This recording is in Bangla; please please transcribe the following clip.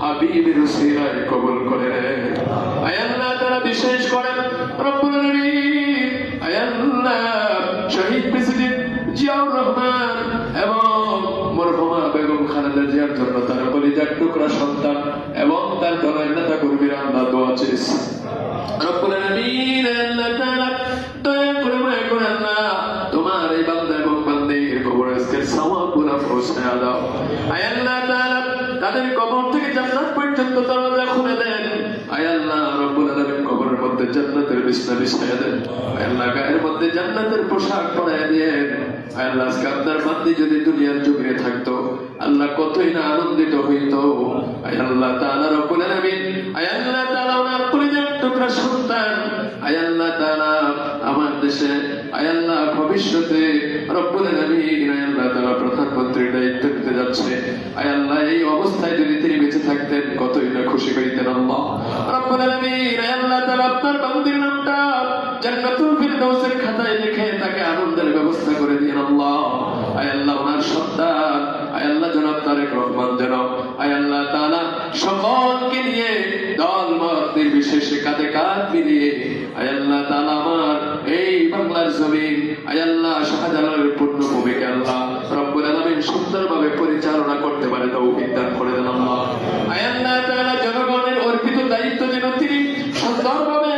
হাবিবের উসিলায় কবুল করে নেন। আয় আল্লাহ তাআলা বিশেষ করে রব্বুল আলামিন আয় আল্লাহ শহীদ প্রেসিডেন্ট জিয়াউর রহমান এবং মরহুমা বেগম খালেদা জিয়ার জন্য তার কলিজার টুকরা সন্তান এবং তার দলের নেতা কর্মীরা আল্লাহ দোয়া চেয়েছে। রব্বুল আলামিন আল্লাহ তাআলা দয়া করে মায়া করে আল্লাহ তোমার এই বান্দা এবং বান্দির কবরে আজকের সওয়াবগুলো পৌঁছায়া দাও। আয় আল্লাহ তাআলা তাদের কবর থেকে জান্নাত পর্যন্ত দরজা খুলে দেন। আয় আল্লাহ রব্বুল আলামিন কবরের মধ্যে জান্নাতের বিছানা বিছায়া দেন। আয় আল্লাহ গায়ের মধ্যে জান্নাতের পোশাক পরায় দেন। আয় আল্লাহ আজকে আপনার বান্দি যদি দুনিয়ার জমিনে থাকতো আল্লাহ কতই না আনন্দিত হইতো। আয় আল্লাহ তাআলা রব্বুল আলামিন আয় আল্লাহ তাআলা ওনার কলিজার টুকরা সন্তান আয় আল্লাহ তাআলা আমার দেশে আয় আল্লাহ ভবিষ্যতে রব্বুল আলামিন আয় আল্লাহ তাআলা প্রধানমন্ত্রীর দায়িত্ব নিতে যাচ্ছে। আয় আল্লাহ এই অবস্থায় যদি তিনি বেঁচে থাকতেন কতই না খুশি হইতেন আল্লাহ রব্বুল আলামিন। আয় আল্লাহ তাআলা আপনার বান্দির নামটা জান্নাতুল ফিরদাউসের খাতায় লিখে তাকে আনন্দের ব্যবস্থা করে দিন আল্লাহ। আয় আল্লাহ ওনার সন্তান আয় আল্লাহ জনাব তারেক রহমান যেন আয় আল্লাহ তাআলা সকলকে নিয়ে দল মত নির্বিশেষে কাঁধে কাঁধ মিলিয়ে আয় আল্লাহ তাআলা আমার এই বাংলার জমিন আয় আল্লাহ শাহজালালের পূর্ণভূমিকে আল্লাহ রব্বুল আলামিন সুন্দরভাবে পরিচালনা করতে পারে তৌফিক দান করে দেন আল্লাহ। আয় আল্লাহ তাআলা জনগণের অর্পিত দায়িত্ব যেন তিনি সুন্দরভাবে